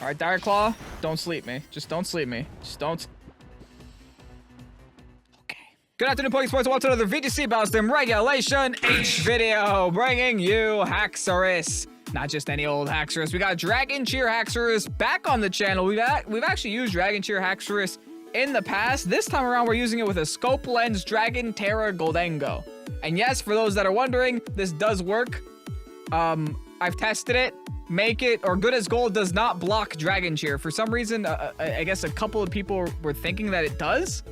All right, Dire Claw, don't sleep me. Just don't sleep me. Just don't. Okay. Good afternoon, Pokesports. Welcome to another VGC Ballstem Regulation H video, bringing you Haxorus. Not just any old Haxorus. We got Dragon Cheer Haxorus back on the channel. We've actually used Dragon Cheer Haxorus in the past. This time around, we're using it with a Scope Lens Dragon Terra Goldengo. And yes, for those that are wondering, this does work. I've tested it. Make It or Good as Gold does not block Dragon Cheer. For some reason, I guess a couple of people were thinking that it does.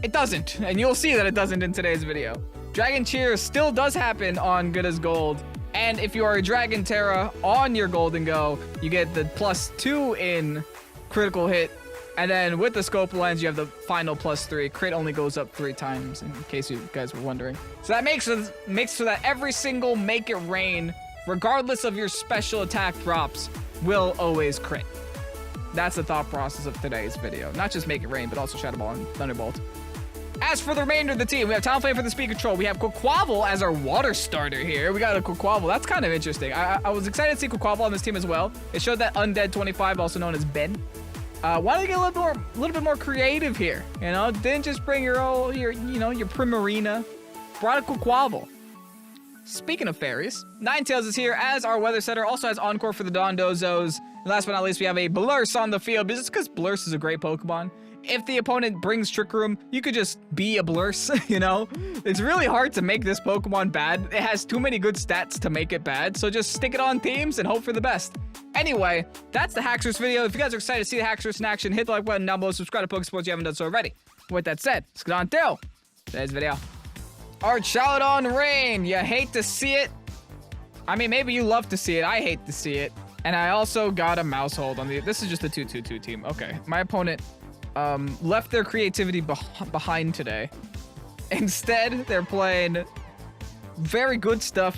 It doesn't, and you'll see that it doesn't in today's video. Dragon Cheer still does happen on Good as Gold, and if you are a Dragon Terra on your Goldengo, you get the +2 in critical hit, and then with the Scope Lens, you have the final +3. Crit only goes up 3 times, in case you guys were wondering. So that makes so that every single Make It Rain, regardless of your special attack drops, will always crit. That's the thought process of today's video. Not just Make It Rain, but also Shadow Ball and Thunderbolt. As for the remainder of the team, we have Talonflame for the speed control. We have Quaquaval as our water starter here. We got a Quaquaval. That's kind of interesting. I was excited to see Quaquaval on this team as well. It showed that Undead 25, also known as Ben. Wanted to get a little bit more creative here. You know, didn't just bring your Primarina. Brought a Quaquaval. Speaking of fairies, Ninetales is here as our weather setter. Also has Encore for the Dondozos. And last but not least, we have a Blurse on the field. Just because Blurse is a great Pokemon. If the opponent brings Trick Room, you could just be a Blurse, you know? It's really hard to make this Pokemon bad. It has too many good stats to make it bad. So just stick it on teams and hope for the best. Anyway, that's the Haxorus video. If you guys are excited to see the Haxorus in action, hit the like button down below. Subscribe to Pokesports if you haven't done so already. With that said, let's get on to today's video. Archaludon Rain, you hate to see it. I mean, maybe you love to see it. I hate to see it. And I also got a Mousehold on the... This is just a 2-2-2 team. Okay. My opponent left their creativity behind today. Instead, they're playing very good stuff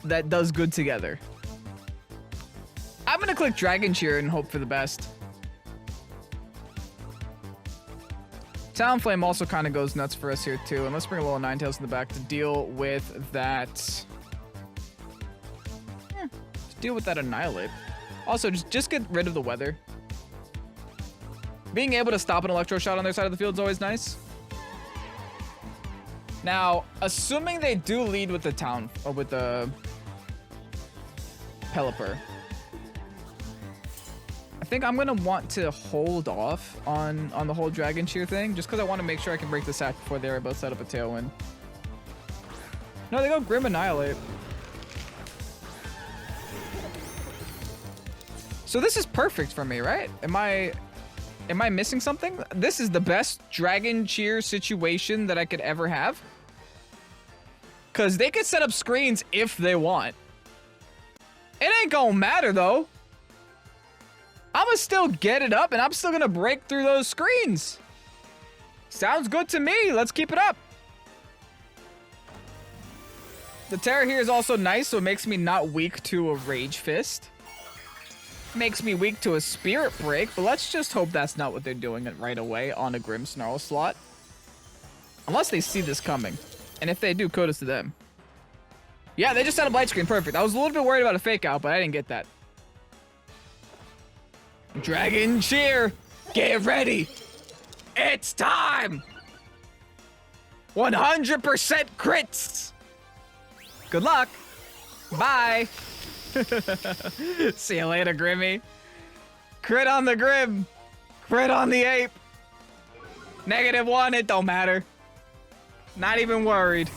that does good together. I'm going to click Dragon Cheer and hope for the best. Talonflame also kind of goes nuts for us here too, and let's bring a little Ninetales in the back to deal with that. To deal with that Annihilate. Also, just get rid of the weather. Being able to stop an Electro Shot on their side of the field is always nice. Now, assuming they do lead with the Pelipper, I think I'm gonna want to hold off on the whole Dragon Cheer thing, just because I want to make sure I can break the sack before they're both set up a Tailwind. No, they go Grim Annihilate. So this is perfect for me, right? Am I missing something? This is the best Dragon Cheer situation that I could ever have. Because they could set up screens if they want. It ain't gonna matter though. I'm gonna still get it up and I'm still gonna break through those screens. Sounds good to me. Let's keep it up. The Terra here is also nice, so it makes me not weak to a Rage Fist. Makes me weak to a Spirit Break, but let's just hope that's not what they're doing right away on a Grimmsnarl slot. Unless they see this coming. And if they do, kudos to them. Yeah, they just set up Light Screen. Perfect. I was a little bit worried about a Fake Out, but I didn't get that. Dragon Cheer, get ready. It's time. 100% crits. Good luck. Bye. See you later, Grimmy. Crit on the Grim. Crit on the Ape. -1, it don't matter. Not even worried.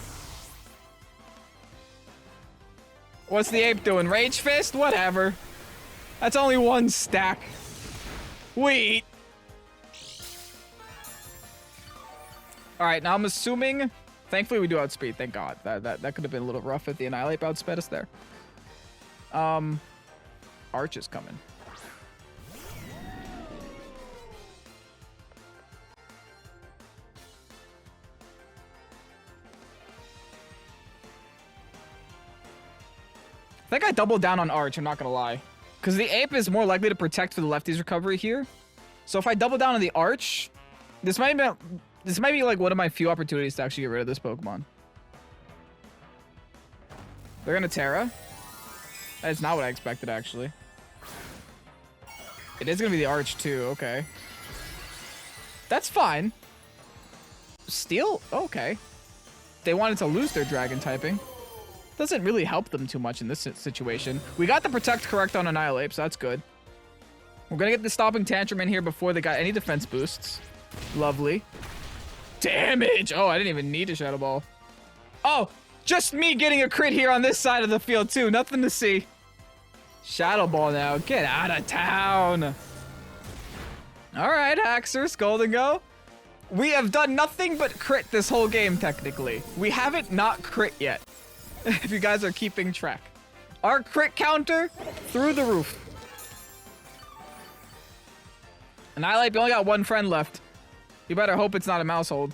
What's the Ape doing? Rage Fist? Whatever. That's only 1 stack. Wait. Alright, now I'm assuming... Thankfully, we do outspeed. Thank God. That could have been a little rough if the Annihilate outsped us there. Arch is coming. I think I doubled down on Arch, I'm not gonna lie. Because the Ape is more likely to protect for the lefty's recovery here. So if I double down on the Arch, this might be like one of my few opportunities to actually get rid of this Pokemon. They're gonna Terra. That's not what I expected, actually. It is gonna be the Arch too, okay. That's fine. Steel? Okay. They wanted to lose their dragon typing. Doesn't really help them too much in this situation. We got the Protect correct on Annihilate, so that's good. We're gonna get the Stomping Tantrum in here before they got any defense boosts. Lovely. Damage! Oh, I didn't even need a Shadow Ball. Oh, just me getting a crit here on this side of the field too. Nothing to see. Shadow Ball now. Get out of town. All right, Haxorus, Goldengo. We have done nothing but crit this whole game, technically. We haven't not crit yet, if you guys are keeping track. Our crit counter, through the roof. Annihilate, we only got one friend left. You better hope it's not a Mousehold.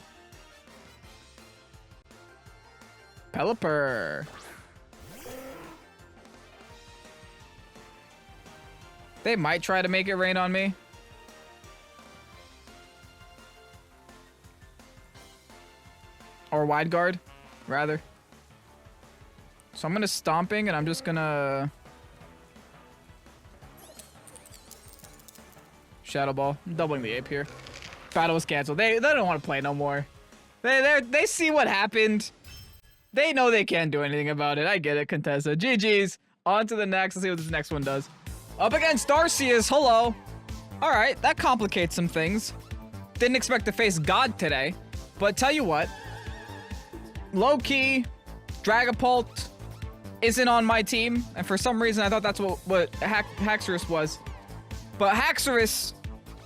Pelipper. They might try to make it rain on me. Or wide guard, rather. So I'm gonna Stomping, and I'm just gonna Shadow Ball. I'm doubling the ape here. Battle was canceled. They don't want to play no more. They see what happened. They know they can't do anything about it. I get it, Contessa. GG's. On to the next. Let's see what this next one does. Up against Arceus. Hello. All right, that complicates some things. Didn't expect to face God today, but tell you what. Low-key, Dragapult isn't on my team, and for some reason I thought that's what Haxorus was. But Haxorus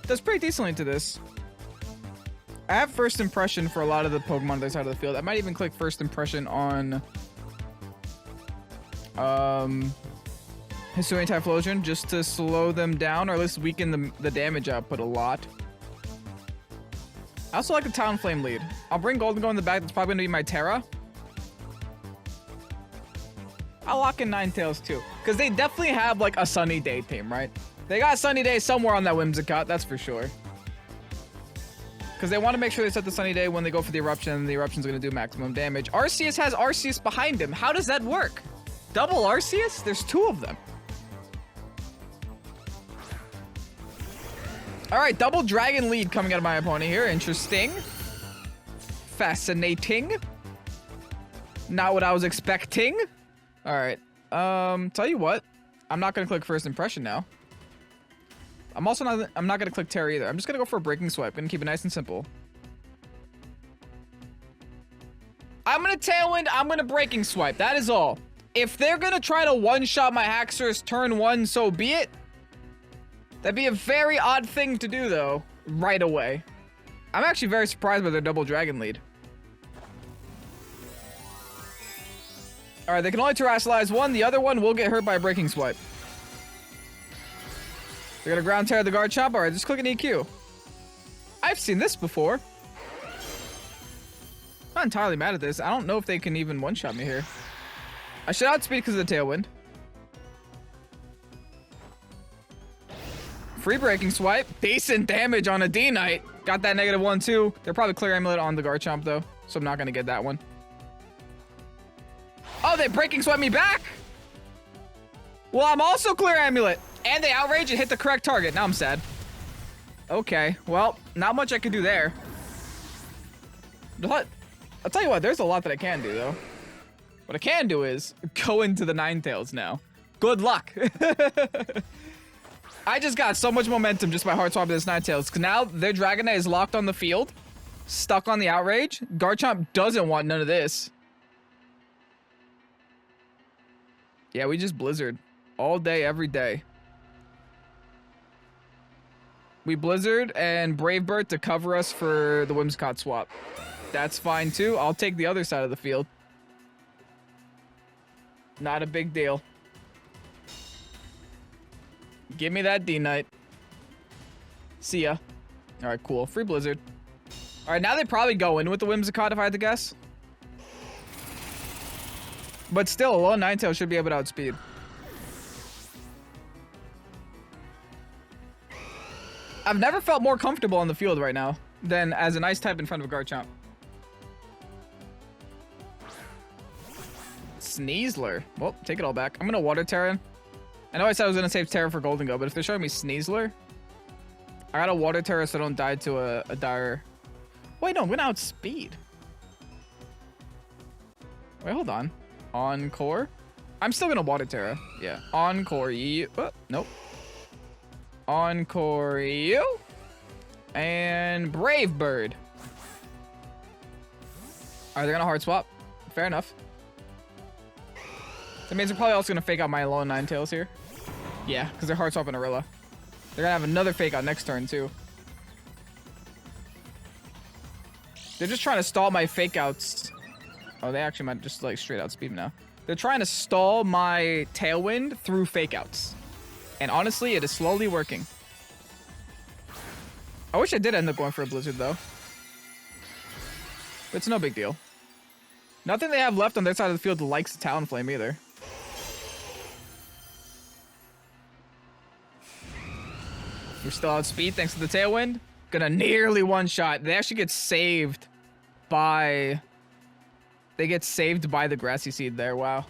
does pretty decently to this. I have first impression for a lot of the Pokemon on the other side of the field. I might even click first impression on Hisuian Typhlosion just to slow them down, or at least weaken the damage output a lot. I also like the Talonflame lead. I'll bring Goldengo in the back. That's probably going to be my Terra. I'll lock in Ninetales too, because they definitely have like a Sunny Day team, right? They got Sunny Day somewhere on that Whimsicott, that's for sure. Because they want to make sure they set the Sunny Day when they go for the Eruption, and the Eruption's going to do maximum damage. Arceus has Arceus behind him. How does that work? Double Arceus? There's two of them. All right, double Dragon lead coming out of my opponent here. Interesting. Fascinating. Not what I was expecting. All right. Tell you what. I'm not going to click first impression now. I'm not going to click Terra either. I'm just going to go for a Breaking Swipe. Going to keep it nice and simple. I'm going to Tailwind. I'm going to Breaking Swipe. That is all. If they're going to try to one-shot my Haxorus turn one, so be it. That'd be a very odd thing to do, though, right away. I'm actually very surprised by their double Dragon lead. All right, they can only Terrasilize one. The other one will get hurt by a Breaking Swipe. They're gonna Ground Tear the Garchomp. All right, just click an EQ. I've seen this before. Not entirely mad at this. I don't know if they can even one-shot me here. I should outspeed because of the Tailwind. Free Breaking Swipe. Decent damage on a D-Knight. Got that -1 too. They're probably Clear Amulet on the Garchomp though, so I'm not gonna get that one. Oh, they Breaking Swipe me back! Well, I'm also Clear Amulet. And they Outrage and hit the correct target. Now I'm sad. Okay, well, not much I can do there. But I'll tell you what, there's a lot that I can do though. What I can do is go into the Ninetales now. Good luck. I just got so much momentum just by hard swapping this Ninetales, because now their Dragonite is locked on the field, stuck on the Outrage. Garchomp doesn't want none of this. Yeah, we just Blizzard all day, every day. We Blizzard and Brave Bird to cover us for the Whimsicott swap. That's fine too. I'll take the other side of the field. Not a big deal. Give me that D-Knight. See ya. All right, cool. Free Blizzard. All right, now they probably go in with the Whimsicott if I had to guess. But still, a low Ninetales should be able to outspeed. I've never felt more comfortable on the field right now than as an Ice type in front of a Garchomp. Sneasler. Well, take it all back. I'm going to Water Terra. I know I said I was going to save Terra for Goldengo, but if they're showing me Sneasler, I gotta water terror so I don't die to a dire. Wait, no, I'm gonna outspeed. Wait, hold on. Encore? I'm still gonna water terror. Yeah. Encore you. Nope. Encore you. And Brave Bird. Are they gonna hard swap? Fair enough. That means they're probably also gonna fake out my lone Ninetales here. Yeah, because they're hard swapping Arilla. They're gonna have another fake out next turn too. They're just trying to stall my fake outs. Oh, they actually might just like straight out speed me now. They're trying to stall my Tailwind through fake outs. And honestly, it is slowly working. I wish I did end up going for a Blizzard though. But it's no big deal. Nothing they have left on their side of the field likes the Talonflame either. We're still outspeed thanks to the Tailwind. Gonna nearly one-shot. They actually get saved by... They get saved by the Grassy Seed there. Wow.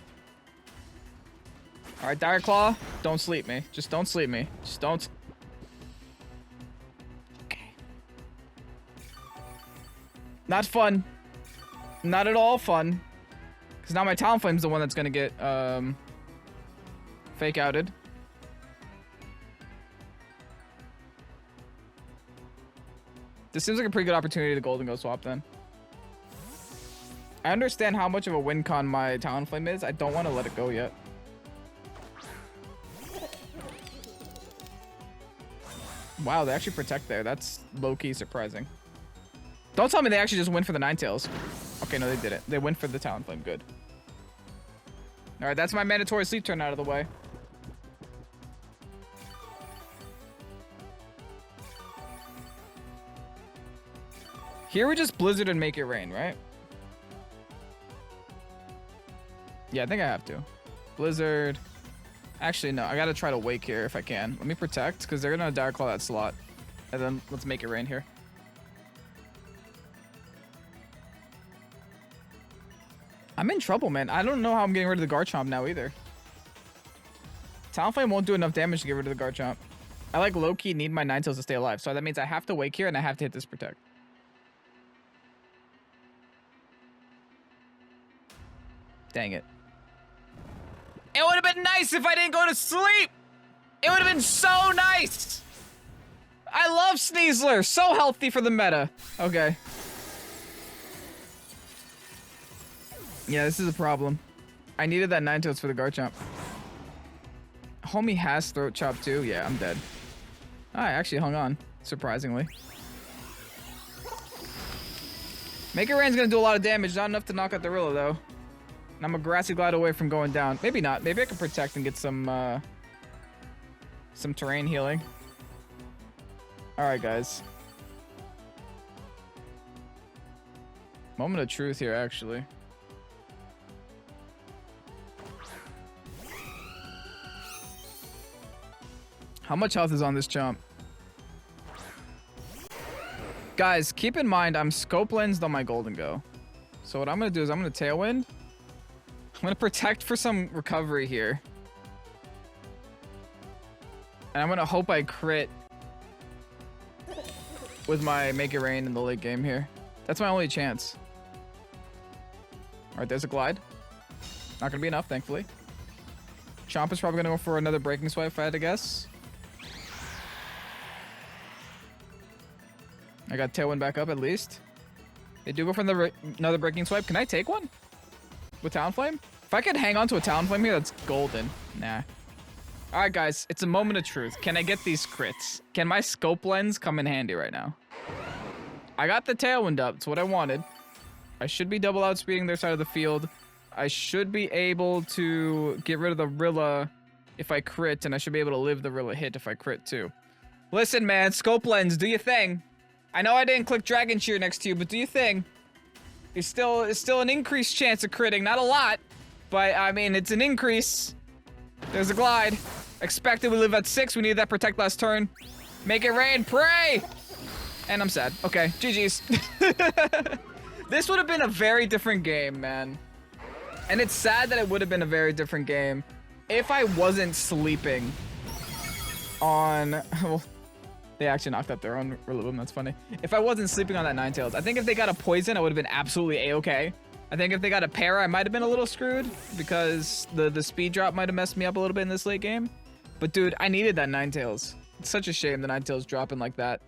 All right, Dire Claw. Don't sleep me. Just don't sleep me. Just don't... Okay. Not fun. Not at all fun. Because now my Talonflame's the one that's gonna get fake outed. This seems like a pretty good opportunity to Golden Go swap then. I understand how much of a win con my Talonflame is. I don't want to let it go yet. Wow, they actually protect there. That's low-key surprising. Don't tell me they actually just went for the Ninetales. Okay, no, they didn't. They went for the Talonflame. Good. All right, that's my mandatory sleep turn out of the way. Here we just Blizzard and make it rain, right? Yeah, I think I have to. Blizzard. Actually, no. I gotta try to Wake here if I can. Let me protect, because they're gonna Dire Claw that slot. And then let's make it rain here. I'm in trouble, man. I don't know how I'm getting rid of the Garchomp now either. Talonflame won't do enough damage to get rid of the Garchomp. I like low-key need my Ninetales to stay alive. So that means I have to Wake here and I have to hit this protect. Dang it. It would have been nice if I didn't go to sleep. It would have been so nice. I love Sneasler. So healthy for the meta. Okay. Yeah, this is a problem. I needed that Ninetales for the Garchomp. Homie has Throat Chop too. Yeah, I'm dead. I actually hung on, surprisingly. Make It Rain's gonna do a lot of damage. Not enough to knock out the Rilla though. And I'm a Grassy Glide away from going down. Maybe not. Maybe I can protect and get some terrain healing. All right, guys. Moment of truth here, actually. How much health is on this chomp? Guys, keep in mind, I'm scope lensed on my Golden Go. So what I'm gonna do is I'm gonna Tailwind. I'm gonna protect for some recovery here. And I'm gonna hope I crit with my Make It Rain in the late game here. That's my only chance. Alright, there's a Glide. Not gonna be enough, thankfully. Chomp is probably gonna go for another Breaking Swipe if I had to guess. I got Tailwind back up at least. They do go for another Breaking Swipe. Can I take one? With Talonflame? If I could hang on to a Talonflame here, that's golden. Nah. Alright, guys. It's a moment of truth. Can I get these crits? Can my scope lens come in handy right now? I got the Tailwind up. It's what I wanted. I should be double outspeeding their side of the field. I should be able to get rid of the Rilla if I crit, and I should be able to live the Rilla hit if I crit too. Listen, man. Scope lens, do your thing. I know I didn't click Dragon Cheer next to you, but do your thing. It's still an increased chance of critting. Not a lot, but I mean, it's an increase. There's a Glide. Expected we live at 6. We need that protect last turn. Make it rain. Pray! And I'm sad. Okay, GG's. This would have been a very different game, man. And it's sad that it would have been a very different game if I wasn't sleeping on... Well, They actually knocked out their own Rillaboom. That's funny. If I wasn't sleeping on that Ninetales, I think if they got a poison, I would have been absolutely a-okay. I think if they got a para, I might have been a little screwed because the speed drop might have messed me up a little bit in this late game. But dude, I needed that Ninetales. It's such a shame the Ninetales dropping like that.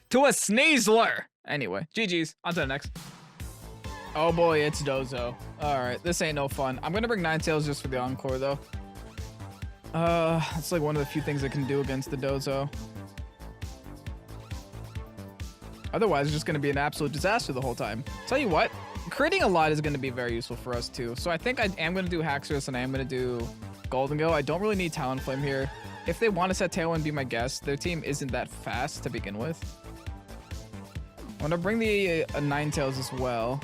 To a Sneasler! Anyway, GG's. On to the next. Oh boy, it's Dozo. Alright, this ain't no fun. I'm gonna bring Ninetales just for the Encore though. It's like one of the few things I can do against the Dozo. Otherwise, it's just going to be an absolute disaster the whole time. Tell you what, critting a lot is going to be very useful for us too. So I think I am going to do Haxorus and I am going to do Gholdengo. I don't really need Talonflame here. If they want to set Tailwind be my guess, their team isn't that fast to begin with. I'm going to bring the Ninetales as well.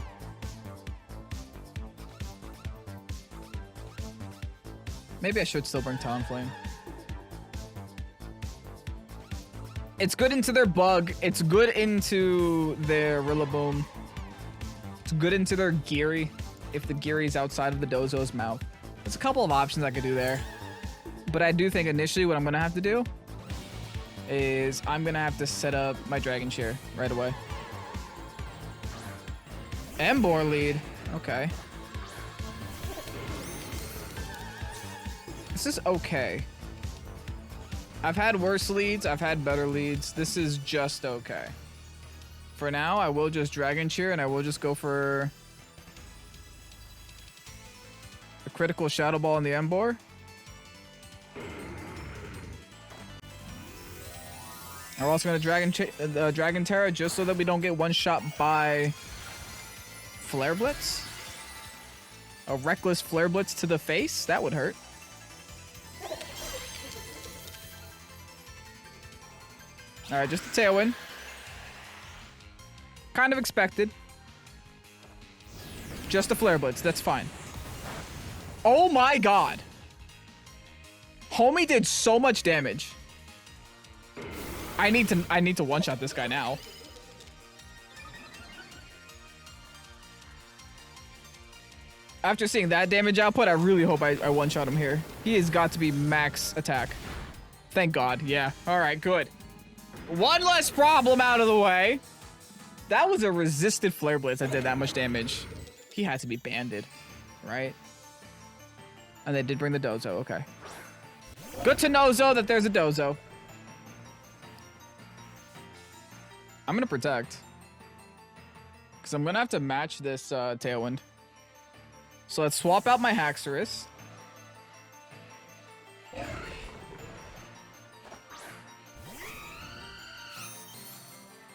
Maybe I should still bring Talonflame. It's good into their Bug. It's good into their Rillaboom. It's good into their Geary if the Geary is outside of the Dozo's mouth. There's a couple of options I could do there. But I do think initially what I'm going to have to do is I'm going to have to set up my Dragon Cheer right away. Emboar lead. Okay. This is okay. I've had worse leads. I've had better leads. This is just okay. For now, I will just Dragon Cheer and I will just go for a critical Shadow Ball in the Emboar. I'm also going to Dragon Terra just so that we don't get one shot by Flare Blitz. A reckless Flare Blitz to the face. That would hurt. Alright, just a Tailwind. Kind of expected. Just a Flare Blitz, that's fine. Oh my god. Homie did so much damage. I need to one-shot this guy now. After seeing that damage output, I really hope I one-shot him here. He has got to be max attack. Thank God, yeah. Alright, good. One less problem out of the way. That was a resisted Flare Blitz that did that much damage. He had to be banded, right? And they did bring the Dozo, okay. Good to know, Zo, that there's a Dozo. I'm gonna protect. Because I'm gonna have to match this Tailwind. So let's swap out my Haxorus.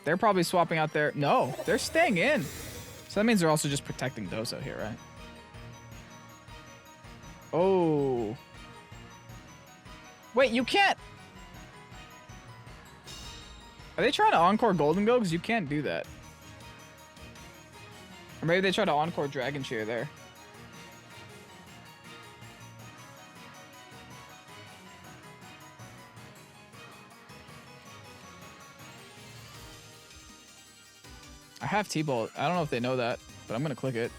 They're probably swapping out their... No, they're staying in. So that means they're also just protecting Dozo here, right? Oh. Wait, you can't... Are they trying to Encore Gholdengo? Because you can't do that. Or maybe they try to Encore Dragon Cheer there. I have T-Bolt. I don't know if they know that, but I'm going to click it.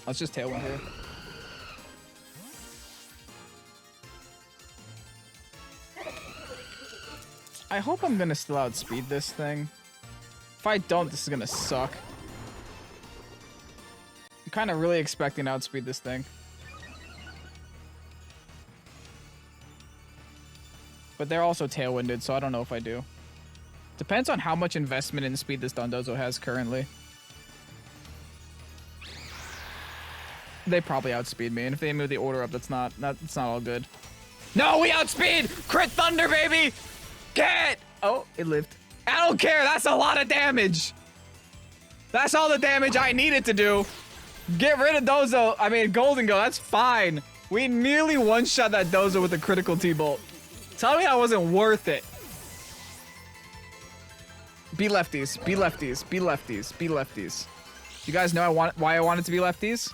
Let's just Tailwind here. I hope I'm going to still outspeed this thing. If I don't, this is going to suck. I'm kind of really expecting to outspeed this thing. But they're also Tailwinded, so I don't know if I do. Depends on how much investment in speed this Dondozo has currently. They probably outspeed me, and if they move the order up, that's not all good. No, we outspeed! Crit Thunder, baby! Get! Oh, it lived. I don't care, that's a lot of damage! That's all the damage I needed to do. Get rid of Dozo, I mean Gholdengo, that's fine. We nearly one-shot that Dozo with a critical T-Bolt. Tell me that wasn't worth it. Be lefties, be lefties, be lefties, be lefties. You guys know why I want it to be lefties?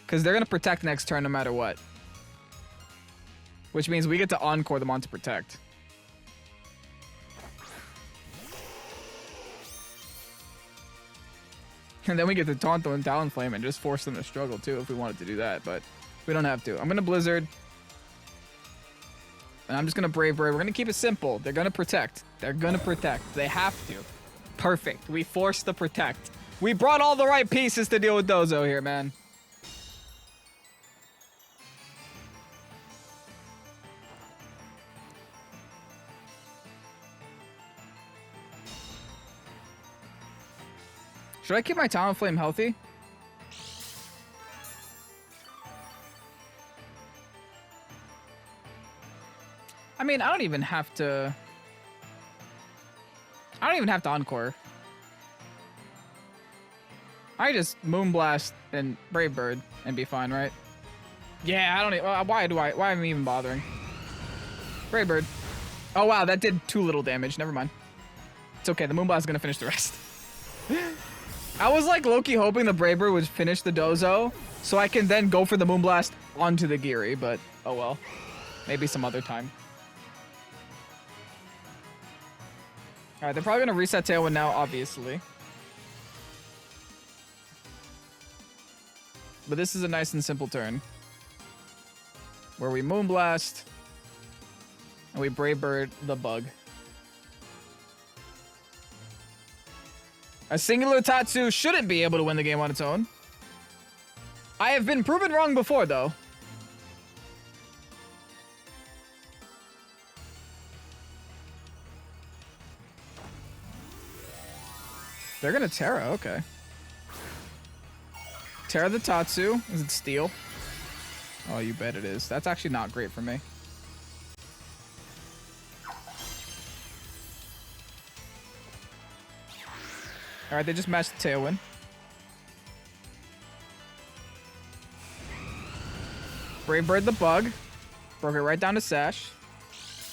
Because they're going to protect next turn no matter what. Which means we get to Encore them on to protect. And then we get to Tauntaun and Talonflame and just force them to struggle too if we wanted to do that. But we don't have to. I'm going to Blizzard. And I'm just gonna Brave Bird. We're gonna keep it simple. They're gonna protect. They're gonna protect. They have to. Perfect. We forced the protect. We brought all the right pieces to deal with Dozo here, man. Should I keep my Talonflame healthy? I mean, I don't even have to Encore. I just Moonblast and Brave Bird and be fine, right? Yeah, I don't even, why am I even bothering? Brave Bird. Oh wow, that did too little damage. Never mind. It's okay, the Moonblast is gonna finish the rest. I was like low-key hoping the Brave Bird would finish the Dozo so I can then go for the Moonblast onto the Geary, but oh well. Maybe some other time. Alright, they're probably gonna reset Tailwind now, obviously. But this is a nice and simple turn. Where we Moonblast. And we Brave Bird the bug. A singular Tatsu shouldn't be able to win the game on its own. I have been proven wrong before, though. They're gonna Terra, okay. Terra the Tatsu. Is it Steel? Oh, you bet it is. That's actually not great for me. Alright, they just matched the Tailwind. Brave Bird the bug. Broke it right down to Sash.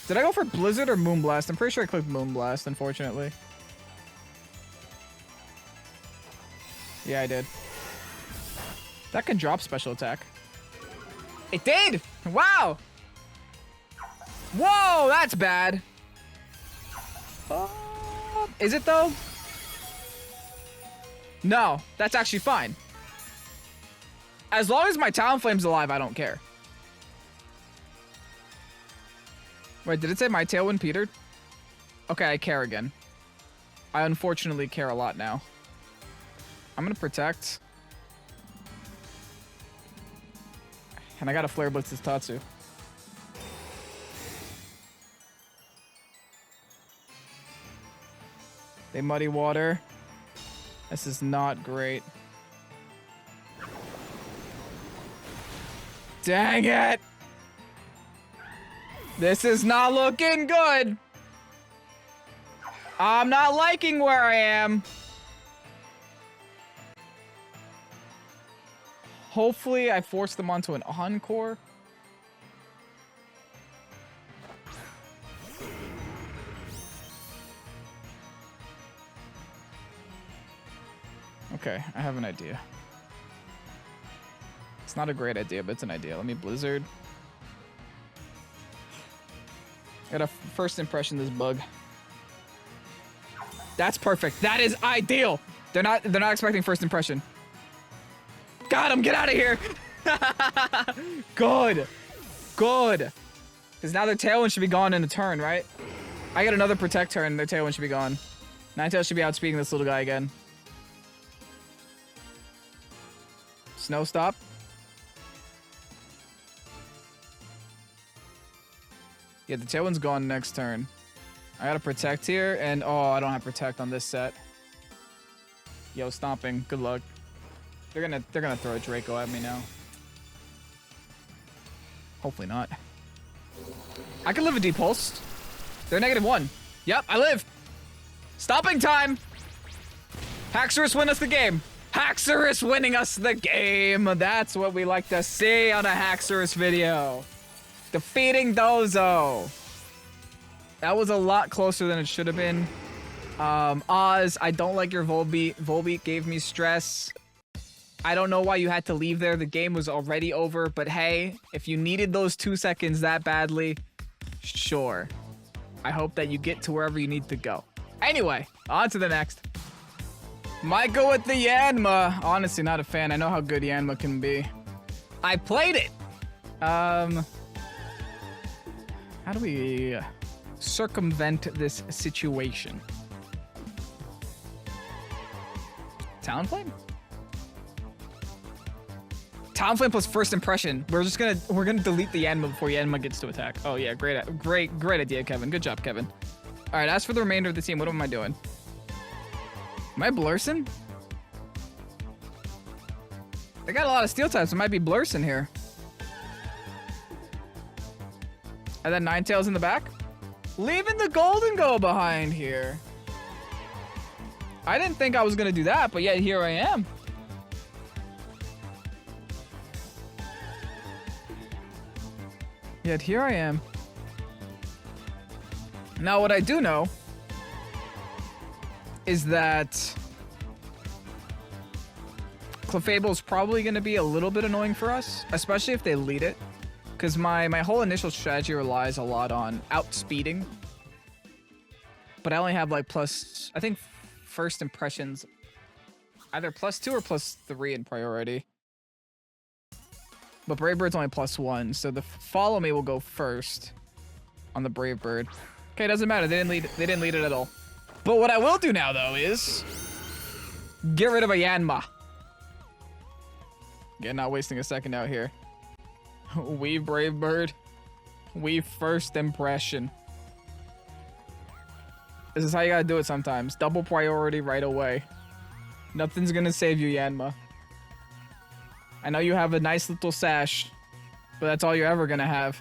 Did I go for Blizzard or Moonblast? I'm pretty sure I clicked Moonblast, unfortunately. Yeah, I did. That can drop special attack. It did! Wow! Whoa, that's bad. Is it though? No, that's actually fine. As long as my Talonflame's alive, I don't care. Wait, did it say my Tailwind petered? Okay, I care again. I unfortunately care a lot now. I'm gonna protect. And I gotta Flare Blitz this Tatsu. They Muddy Water. This is not great. Dang it! This is not looking good! I'm not liking where I am. Hopefully I force them onto an Encore. Okay, I have an idea. It's not a great idea, but it's an idea. Let me Blizzard. Got a first impression this bug. That's perfect. That is ideal. They're not expecting first impression. Got him, get out of here. Good. Good. Because now their Tailwind should be gone in a turn, right? I got another Protect turn, their Tailwind should be gone. Ninetales should be outspeeding this little guy again. Snow Stop. Yeah, the Tailwind's gone next turn. I gotta Protect here, and oh, I don't have Protect on this set. Yo, Stomping, good luck. They're gonna throw a Draco at me now. Hopefully not. I can live a Depulse. They're -1. Yep, I live. Stopping time. Haxorus win us the game. Haxorus winning us the game. That's what we like to see on a Haxorus video. Defeating Dozo. That was a lot closer than it should have been. Oz, I don't like your Volbeat. Volbeat gave me stress. I don't know why you had to leave there. The game was already over, but hey, if you needed those 2 seconds that badly, sure. I hope that you get to wherever you need to go. Anyway, on to the next. Might go with the Yanma. Honestly, not a fan. I know how good Yanma can be. I played it. How do we circumvent this situation? Talonflame? Talonflame plus first impression. We're gonna delete the Yanma before Yanma gets to attack. Oh yeah, great idea, Kevin. Good job, Kevin. All right, as for the remainder of the team, what am I doing? Am I Blurson? They got a lot of steel types. It might be Blurson here. And then Ninetales in the back. Leaving the Golden-Go behind here. I didn't think I was gonna do that, but yet here I am. Yet here I am. Now what I do know is that Clefable is probably going to be a little bit annoying for us, especially if they lead it, because my whole initial strategy relies a lot on outspeeding. But I only have like plus, I think first impressions, either +2 or +3 in priority. But Brave Bird's only +1, so the follow me will go first on the Brave Bird. Okay, doesn't matter. They didn't lead it at all. But what I will do now though is get rid of a Yanma. Again, not wasting a second out here. We Brave Bird. We first impression. This is how you gotta do it sometimes. Double priority right away. Nothing's gonna save you, Yanma. I know you have a nice little sash, but that's all you're ever gonna have.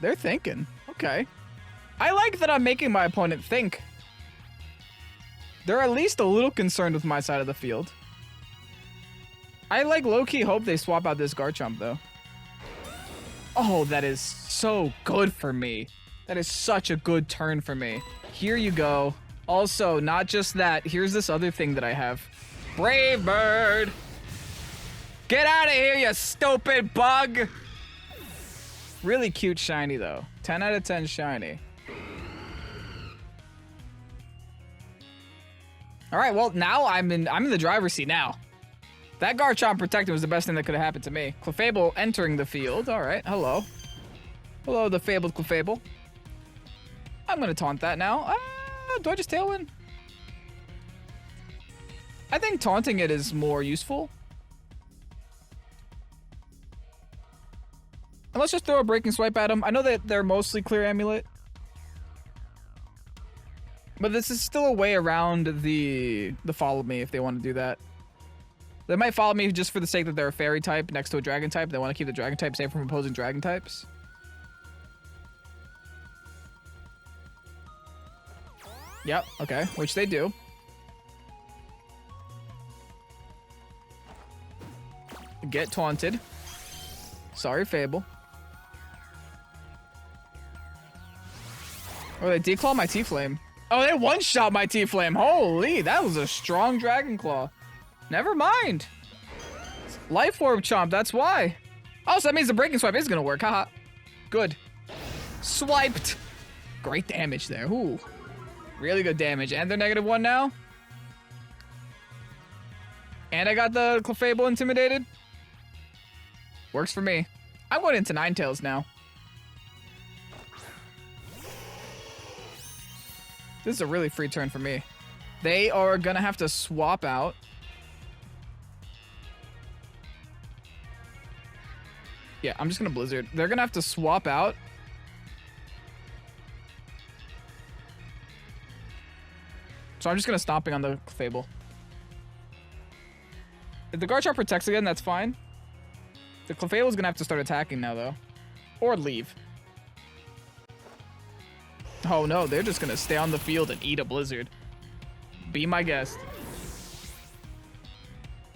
They're thinking. Okay. I like that I'm making my opponent think. They're at least a little concerned with my side of the field. I like low-key hope they swap out this Garchomp though. Oh, that is so good for me. That is such a good turn for me. Here you go. Also, not just that, here's this other thing that I have. Brave Bird! Get out of here, you stupid bug! Really cute shiny though. 10 out of 10 shiny. All right, well now I'm in the driver's seat now. That Garchomp protected was the best thing that could have happened to me. Clefable entering the field. All right, hello. Hello, the fabled Clefable. I'm gonna taunt that now. Do I just Tailwind? I think taunting it is more useful. And let's just throw a Breaking Swipe at them. I know that they're mostly clear Amulet. But this is still a way around the follow me if they want to do that. They might follow me just for the sake that they're a fairy type next to a dragon type. They want to keep the dragon type safe from opposing dragon types. Yep, okay, which they do. Get taunted. Sorry, Fable. Oh, they declaw my T-Flame. Oh, they one-shot my T-Flame. Holy, that was a strong Dragon Claw. Never mind. Life Orb Chomp, that's why. Oh, so that means the Breaking Swipe is gonna work, haha. Good. Swiped. Great damage there, ooh. Really good damage, and they're -1 now. And I got the Clefable intimidated. Works for me. I'm going into Ninetales now. This is a really free turn for me. They are gonna have to swap out. Yeah, I'm just gonna Blizzard. They're gonna have to swap out. So I'm just gonna Stomping on the Fable. If the Garchomp protects again, that's fine. The Clefable's gonna have to start attacking now, though. Or leave. Oh no, they're just gonna stay on the field and eat a Blizzard. Be my guest.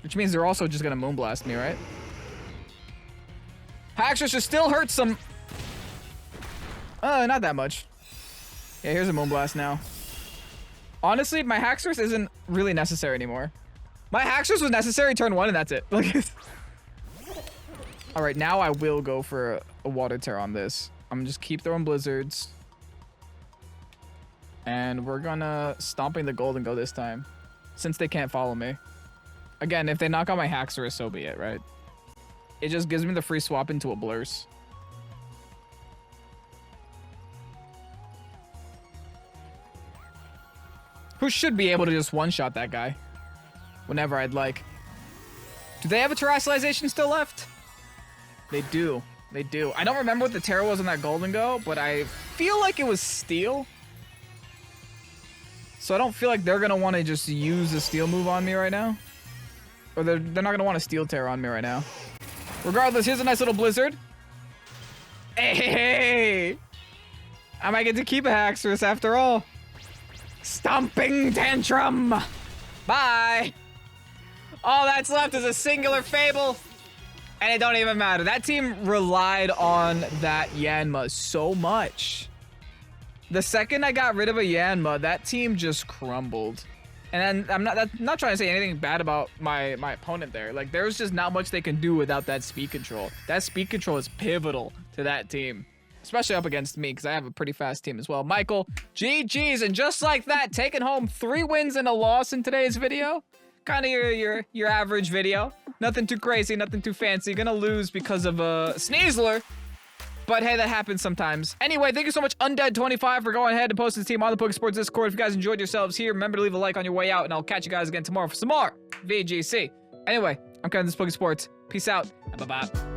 Which means they're also just gonna Moonblast me, right? Haxorus should still hurt some. Not that much. Yeah, here's a Moonblast now. Honestly, my Haxorus isn't really necessary anymore. My Haxorus was necessary turn 1 and that's it. Alright, now I will go for a Water Tear on this. I'm gonna just keep throwing Blizzards. And we're gonna stomping the Golden Go this time, since they can't follow me. Again, if they knock out my Haxorus, so be it, right? It just gives me the free swap into a Blurs. Who should be able to just one-shot that guy whenever I'd like. Do they have a terrestrialization still left? They do. They do. I don't remember what the Terra was on that Golden Go, but I feel like it was Steel. So I don't feel like they're going to want to just use the Steel move on me right now. Or they're not going to want to Steel Terra on me right now. Regardless, here's a nice little Blizzard. Hey! I might get to keep a Haxorus after all. Stomping Tantrum! Bye! All that's left is a singular Fable. And it don't even matter. That team relied on that Yanma so much. The second I got rid of a Yanma, that team just crumbled. And then I'm not trying to say anything bad about my opponent there. Like, there's just not much they can do without that speed control. That speed control is pivotal to that team. Especially up against me, because I have a pretty fast team as well. Michael, GG's, and just like that, taking home 3 wins and a loss in today's video. Kind of your average video. Nothing too crazy, nothing too fancy. Gonna lose because of a Sneasler. But hey, that happens sometimes. Anyway, thank you so much, Undead25, for going ahead and posting this team on the Pokesports Discord. If you guys enjoyed yourselves here, remember to leave a like on your way out, and I'll catch you guys again tomorrow for some more VGC. Anyway, I'm Kevin, this is Pokesports. Peace out, and bye-bye.